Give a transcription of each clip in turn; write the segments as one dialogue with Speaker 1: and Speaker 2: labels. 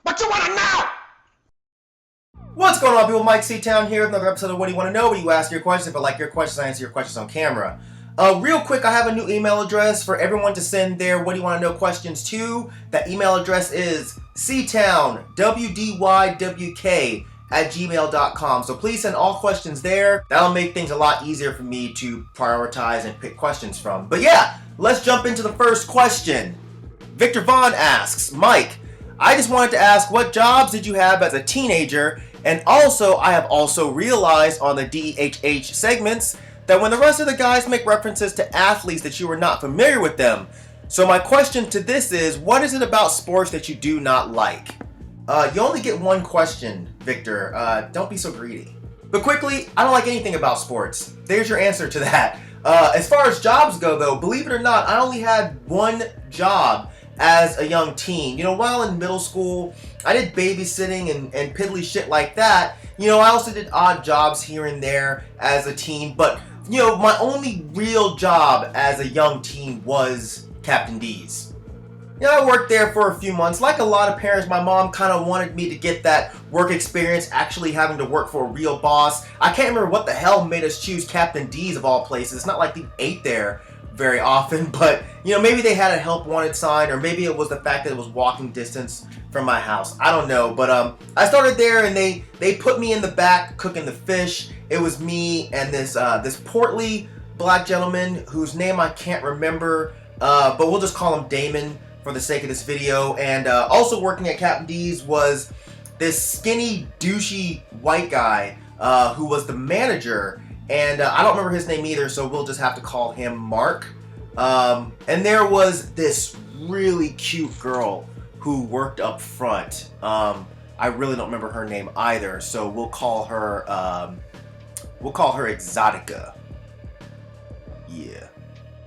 Speaker 1: What you wanna know?
Speaker 2: What's going on, people? Myke C-Town here with another episode of What Do You Want to Know? Where you ask your questions. If I like your questions, I answer your questions on camera. Real quick, I have a new email address for everyone to send their What Do You Want to Know questions to. That email address is ctownwdywk@gmail.com. So please send all questions there. That'll make things a lot easier for me to prioritize and pick questions from. But yeah, let's jump into the first question. Victor Vaughn asks, Myke, I just wanted to ask, what jobs did you have as a teenager? And also, I have also realized on the DHH segments that when the rest of the guys make references to athletes that you were not familiar with them. So my question to this is, what is it about sports that you do not like? You only get one question, Victor. Don't be so greedy. But quickly, I don't like anything about sports. There's your answer to that. As far as jobs go, though, believe it or not, I only had one job as a young teen. You know, while in middle school, I did babysitting and piddly shit like that. You know, I also did odd jobs here and there as a teen, but, you know, my only real job as a young teen was Captain D's. You know, I worked there for a few months. Like a lot of parents, my mom kind of wanted me to get that work experience, actually having to work for a real boss. I can't remember what the hell made us choose Captain D's of all places. It's not like we ate there very often, but you know, maybe they had a help wanted sign, or maybe it was the fact that it was walking distance from my house. I don't know, but I started there and they put me in the back cooking the fish. It was me and this portly black gentleman whose name I can't remember, but we'll just call him Damon for the sake of this video. And also working at Captain D's was this skinny douchey white guy who was the manager. And I don't remember his name either, so we'll just have to call him Mark. And there was this really cute girl who worked up front. I really don't remember her name either, so we'll call her Exotica. Yeah.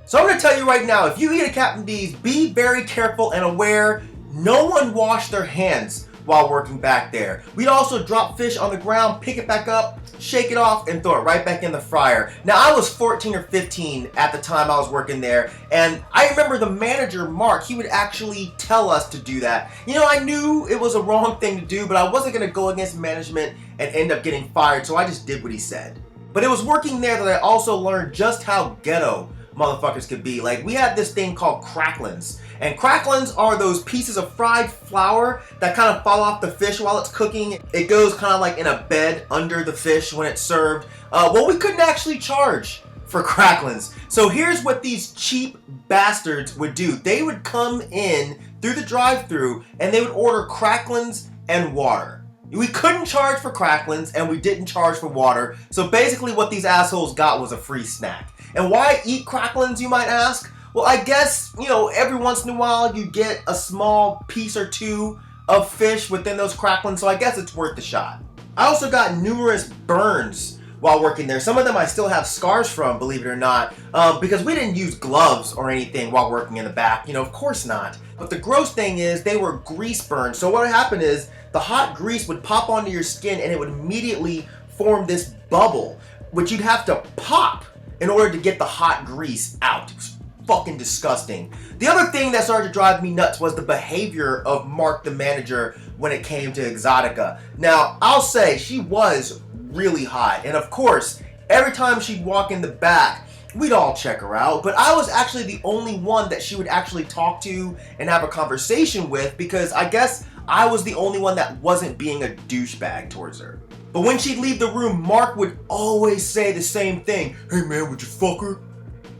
Speaker 2: So I'm gonna tell you right now, if you eat at Captain D's, be very careful and aware. No one washed their hands while working back there. We'd also drop fish on the ground, pick it back up, shake it off, and throw it right back in the fryer. Now, I was 14 or 15 at the time I was working there, and I remember the manager, Mark, he would actually tell us to do that. You know, I knew it was a wrong thing to do, but I wasn't gonna go against management and end up getting fired, so I just did what he said. But it was working there that I also learned just how ghetto motherfuckers could be. Like, we had this thing called cracklins. And cracklins are those pieces of fried flour that kind of fall off the fish while it's cooking. It goes kind of like in a bed under the fish when it's served. Well, we couldn't actually charge for cracklins. So here's what these cheap bastards would do. They would come in through the drive-thru and they would order cracklins and water. We couldn't charge for cracklins and we didn't charge for water. So basically what these assholes got was a free snack. And why eat cracklins, you might ask? Well, I guess, you know, every once in a while you get a small piece or two of fish within those cracklins, so I guess it's worth the shot. I also got numerous burns while working there. Some of them I still have scars from, believe it or not, because we didn't use gloves or anything while working in the back. You know, of course not. But the gross thing is they were grease burns. So what would happen is the hot grease would pop onto your skin and it would immediately form this bubble, which you'd have to pop in order to get the hot grease out. It was fucking disgusting. The other thing that started to drive me nuts was the behavior of Mark, the manager, when it came to Exotica. Now, I'll say she was really hot, and of course, every time she'd walk in the back, we'd all check her out, but I was actually the only one that she would actually talk to and have a conversation with, because I guess I was the only one that wasn't being a douchebag towards her. But when she'd leave the room, Mark would always say the same thing. Hey man, would you fuck her?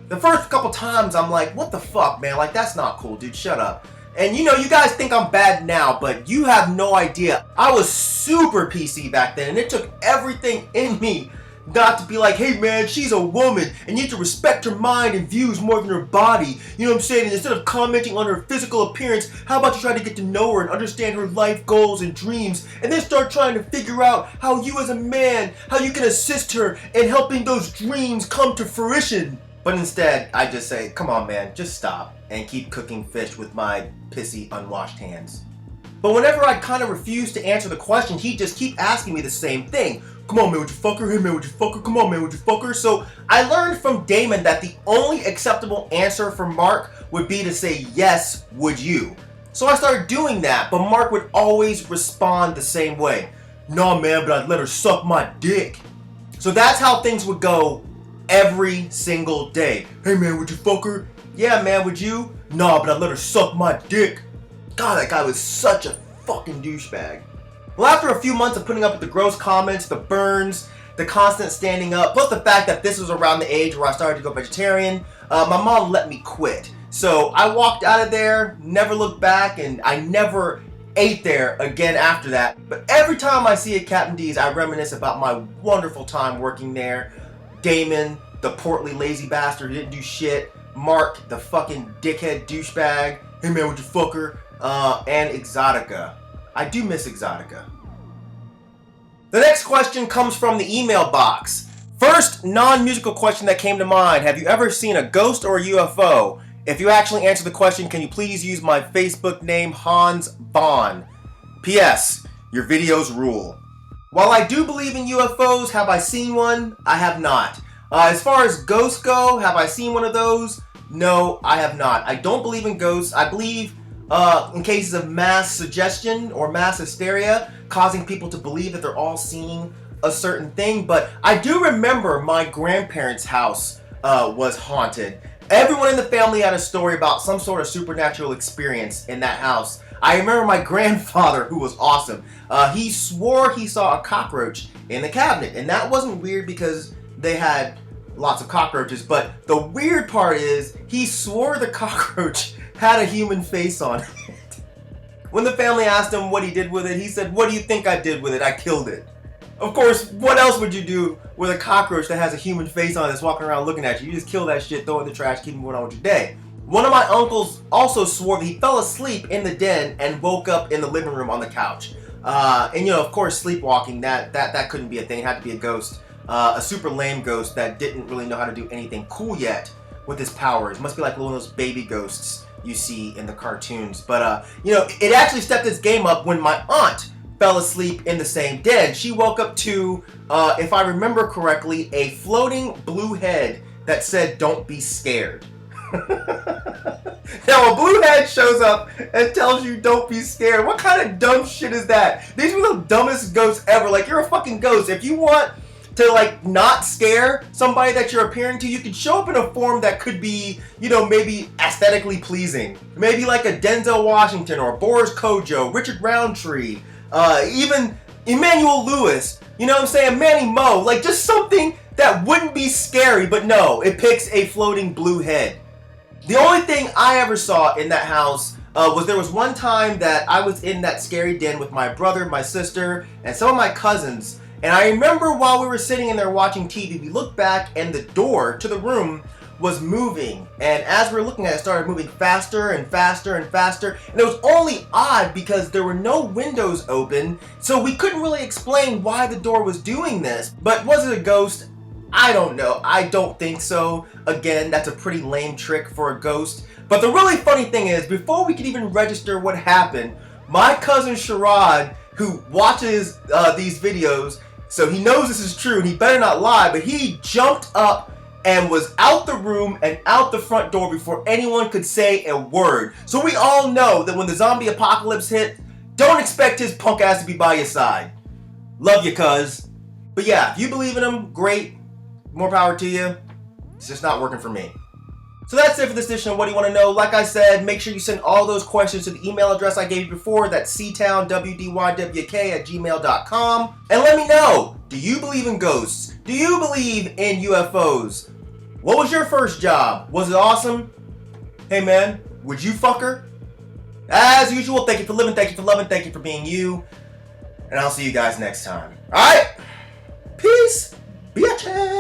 Speaker 2: The first couple times I'm like, what the fuck, man? Like, that's not cool, dude, shut up. And you know, you guys think I'm bad now, but you have no idea. I was super PC back then, and it took everything in me not to be like, hey man, she's a woman, and you need to respect her mind and views more than her body. You know what I'm saying? And instead of commenting on her physical appearance, how about you try to get to know her and understand her life goals and dreams, and then start trying to figure out how you as a man, how you can assist her in helping those dreams come to fruition. But instead, I just say, come on man, just stop and keep cooking fish with my pissy, unwashed hands. But whenever I kind of refused to answer the question, he'd just keep asking me the same thing. Come on, man, would you fucker? Hey, man, would you fucker? Come on, man, would you fucker? So I learned from Damon that the only acceptable answer for Mark would be to say, yes, would you? So I started doing that, but Mark would always respond the same way. Nah, man, but I'd let her suck my dick. So that's how things would go every single day. Hey, man, would you fuck her? Yeah, man, would you? Nah, but I'd let her suck my dick. God, that guy was such a fucking douchebag. Well, after a few months of putting up with the gross comments, the burns, the constant standing up, plus the fact that this was around the age where I started to go vegetarian, my mom let me quit. So I walked out of there, never looked back, and I never ate there again after that. But every time I see a Captain D's, I reminisce about my wonderful time working there. Damon, the portly lazy bastard who didn't do shit. Mark, the fucking dickhead douchebag. Hey man, would you fuck her? And Exotica. I do miss Exotica. The next question comes from the email box. First non-musical question that came to mind. Have you ever seen a ghost or a UFO? If you actually answer the question, can you please use my Facebook name, Hans Bond? P.S. Your videos rule. While I do believe in UFOs, have I seen one? I have not. As far as ghosts go, have I seen one of those? No, I have not. I don't believe in ghosts. I believe in cases of mass suggestion or mass hysteria, causing people to believe that they're all seeing a certain thing. But I do remember my grandparents' house was haunted. Everyone in the family had a story about some sort of supernatural experience in that house. I remember my grandfather, who was awesome. He swore he saw a cockroach in the cabinet. And that wasn't weird because they had lots of cockroaches. But the weird part is he swore the cockroach had a human face on it. When the family asked him what he did with it, he said, "What do you think I did with it? I killed it." Of course, what else would you do with a cockroach that has a human face on it that's walking around looking at you? You just kill that shit, throw it in the trash, keep moving on with your day. One of my uncles also swore that he fell asleep in the den and woke up in the living room on the couch. And you know, of course, sleepwalking, that couldn't be a thing. It had to be a ghost. A super lame ghost that didn't really know how to do anything cool yet with his powers. Must be like one of those baby ghosts you see in the cartoons. But, you know, it actually stepped its game up when my aunt fell asleep in the same den. She woke up to, if I remember correctly, a floating blue head that said, "Don't be scared." Now, a blue head shows up and tells you don't be scared. What kind of dumb shit is that? These are the dumbest ghosts ever. Like, you're a fucking ghost. If you want to, like, not scare somebody that you're appearing to, you could show up in a form that could be, you know, maybe aesthetically pleasing. Maybe like a Denzel Washington or Boris Kodjoe, Richard Roundtree, even Emmanuel Lewis, you know what I'm saying? Manny Moe, like just something that wouldn't be scary, but no, it picks a floating blue head. The only thing I ever saw in that house was there was one time that I was in that scary den with my brother, my sister, and some of my cousins. And I remember while we were sitting in there watching TV, we looked back and the door to the room was moving. And as we were looking at it, it started moving faster and faster and faster. And it was only odd because there were no windows open, so we couldn't really explain why the door was doing this. But was it a ghost? I don't know. I don't think so. Again, that's a pretty lame trick for a ghost. But the really funny thing is, before we could even register what happened, my cousin Sherrod, who watches these videos, so he knows this is true and he better not lie, but he jumped up and was out the room and out the front door before anyone could say a word. So we all know that when the zombie apocalypse hit, don't expect his punk ass to be by your side. Love you, cuz. But yeah, if you believe in him, great. More power to you. It's just not working for me. So that's it for this edition of What Do You Want to Know? Like I said, make sure you send all those questions to the email address I gave you before. That's ctownwdywk@gmail.com. And let me know, do you believe in ghosts? Do you believe in UFOs? What was your first job? Was it awesome? Hey man, would you fuck her? As usual, thank you for living, thank you for loving, thank you for being you. And I'll see you guys next time. Alright? Peace, bitches.